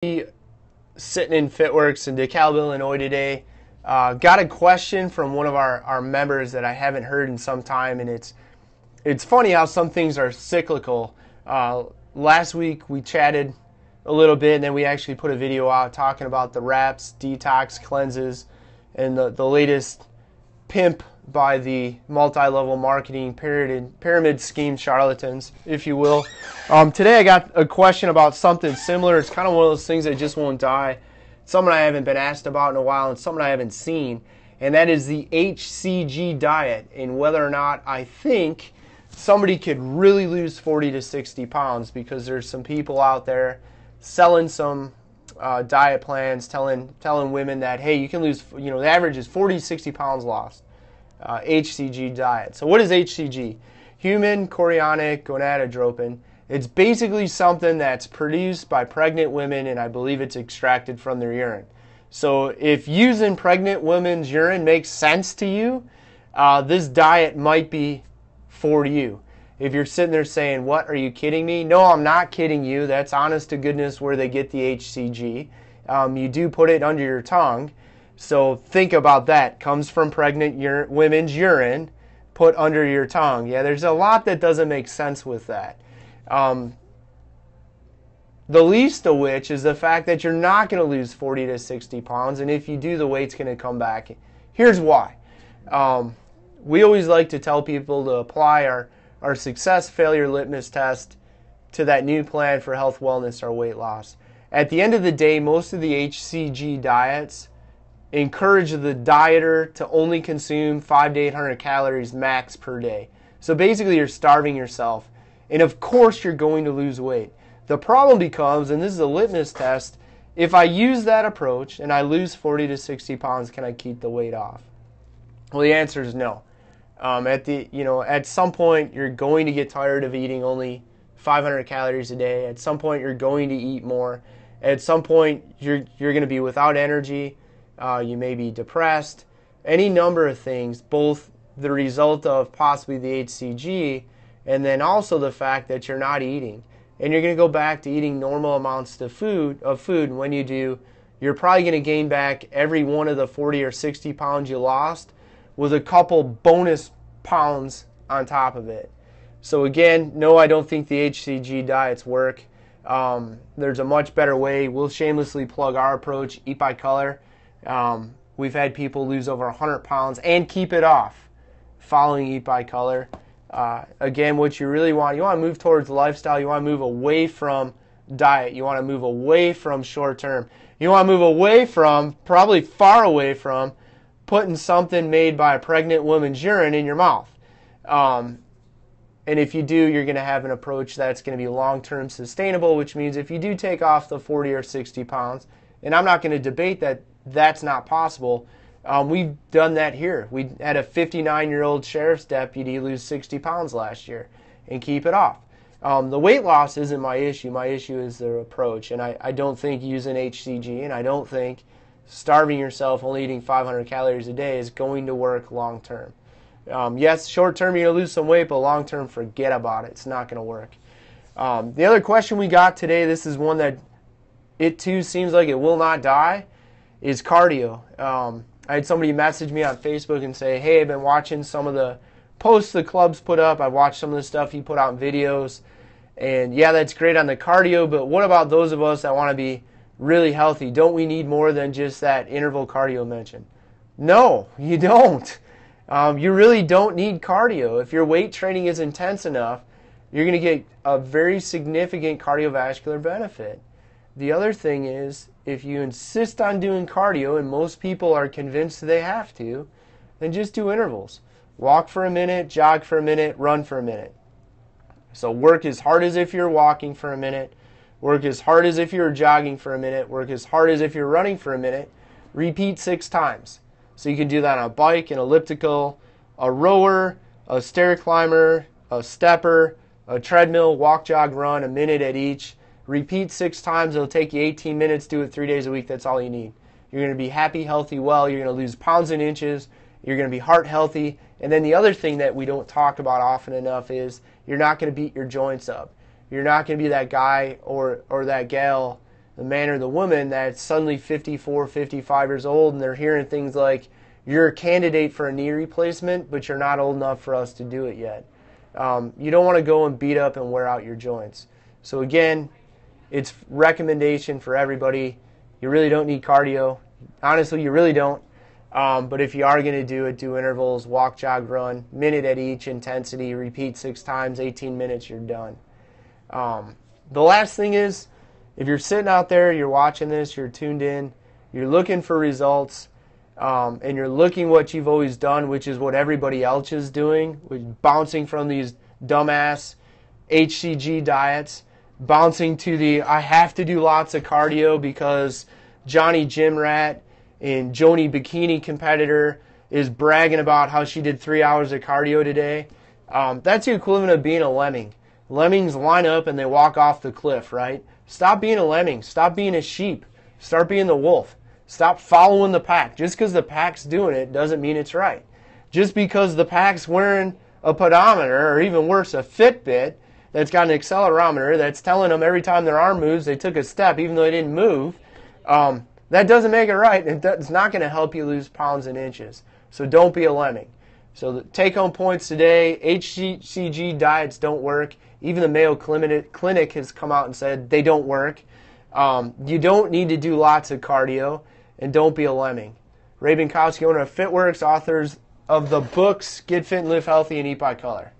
Sitting in FitWorkz in DeKalb, Illinois today. Got a question from one of our members that I haven't heard in some time, and it's funny how some things are cyclical. Last week we chatted a little bit, and then we actually put a video out talking about the wraps, detox, cleanses, and the latest pimp by the multi-level marketing pyramid scheme charlatans, if you will. Today I got a question about something similar. It's kind of one of those things that just won't die. Something I haven't been asked about in a while and something I haven't seen, and that is the HCG diet and whether or not I think somebody could really lose 40 to 60 pounds, because there's some people out there selling some diet plans, telling women that, hey, you can lose, the average is 40 to 60 pounds lost. HCG diet. So what is HCG? Human chorionic gonadotropin. It's basically something that's produced by pregnant women, and I believe it's extracted from their urine. So if using pregnant women's urine makes sense to you, this diet might be for you. If you're sitting there saying, what, are you kidding me? No, I'm not kidding you. That's honest to goodness where they get the HCG. You do put it under your tongue. So think about that. Comes from pregnant women's urine, put under your tongue. Yeah, there's a lot that doesn't make sense with that. The least of which is the fact that you're not going to lose 40 to 60 pounds, and if you do, the weight's going to come back. Here's why. We always like to tell people to apply our success-failure litmus test to that new plan for health, wellness, or weight loss. At the end of the day, most of the HCG diets encourage the dieter to only consume 500 to 800 calories max per day. So basically you're starving yourself. And of course you're going to lose weight. The problem becomes, and this is a litmus test, if I use that approach and I lose 40 to 60 pounds, can I keep the weight off? Well, the answer is no. At some point you're going to get tired of eating only 500 calories a day. At some point you're going to eat more. At some point you're going to be without energy. You may be depressed, any number of things, both the result of possibly the HCG and then also the fact that you're not eating. And you're going to go back to eating normal amounts of food, and when you do, you're probably going to gain back every one of the 40 or 60 pounds you lost with a couple bonus pounds on top of it. So again, no, I don't think the HCG diets work. There's a much better way. We'll shamelessly plug our approach, Eat by Color. We've had people lose over 100 pounds and keep it off following Eat by Color. Again, what you really want, you want to move towards lifestyle. You want to move away from diet. You want to move away from short term. You want to move away from, probably far away from, putting something made by a pregnant woman's urine in your mouth. And if you do, you're going to have an approach that's going to be long-term sustainable, which means if you do take off the 40 or 60 pounds, and I'm not going to debate that that's not possible. We've done that here. We had a 59-year-old sheriff's deputy lose 60 pounds last year and keep it off. The weight loss isn't my issue. My issue is the approach. And I don't think using HCG, and I don't think starving yourself only eating 500 calories a day is going to work long term. Yes, short term you're going to lose some weight, but long term, forget about it. It's not going to work. The other question we got today, this is one that it too seems like it will not die, is cardio. I had somebody message me on Facebook and say, hey, I've been watching some of the posts the clubs put up. I've watched some of the stuff you put out in videos. And yeah, that's great on the cardio, but what about those of us that want to be really healthy? Don't we need more than just that interval cardio mentioned? No, you don't. You really don't need cardio. If your weight training is intense enough, you're going to get a very significant cardiovascular benefit. The other thing is, if you insist on doing cardio, and most people are convinced they have to, then just do intervals. Walk for a minute, jog for a minute, run for a minute. So work as hard as if you're walking for a minute. Work as hard as if you're jogging for a minute. Work as hard as if you're running for a minute. Repeat 6 times. So you can do that on a bike, an elliptical, a rower, a stair climber, a stepper, a treadmill, walk, jog, run, a minute at each. Repeat 6 times. It'll take you 18 minutes. Do it 3 days a week. That's all you need. You're going to be happy, healthy, well. You're going to lose pounds and inches. You're going to be heart healthy. And then the other thing that we don't talk about often enough is you're not going to beat your joints up. You're not going to be that guy or that gal the man or the woman that's suddenly 54, 55 years old, and they're hearing things like, you're a candidate for a knee replacement, but you're not old enough for us to do it yet. You don't want to go and beat up and wear out your joints. So again, it's recommendation for everybody. You really don't need cardio. Honestly, you really don't. But if you are going to do it, do intervals, walk, jog, run, minute at each intensity, repeat 6 times, 18 minutes, you're done. The last thing is, if you're sitting out there, you're watching this, you're tuned in, you're looking for results, and you're looking what you've always done, which is what everybody else is doing, which bouncing from these dumbass HCG diets, bouncing to the I have to do lots of cardio because Johnny Gym Rat and Joni Bikini Competitor is bragging about how she did 3 hours of cardio today. That's the equivalent of being a lemming. Lemmings line up and they walk off the cliff, right? Stop being a lemming. Stop being a sheep. Start being the wolf. Stop following the pack. Just because the pack's doing it doesn't mean it's right. Just because the pack's wearing a pedometer, or even worse, a Fitbit, that's got an accelerometer that's telling them every time their arm moves they took a step even though they didn't move, that doesn't make it right. It's not going to help you lose pounds and inches. So don't be a lemming. So the take-home points today, HCG diets don't work. Even the Mayo Clinic has come out and said they don't work. You don't need to do lots of cardio, and don't be a lemming. Ray Binkowski, owner of FitWorkz, authors of the books Get Fit and Live Healthy and Eat by Color.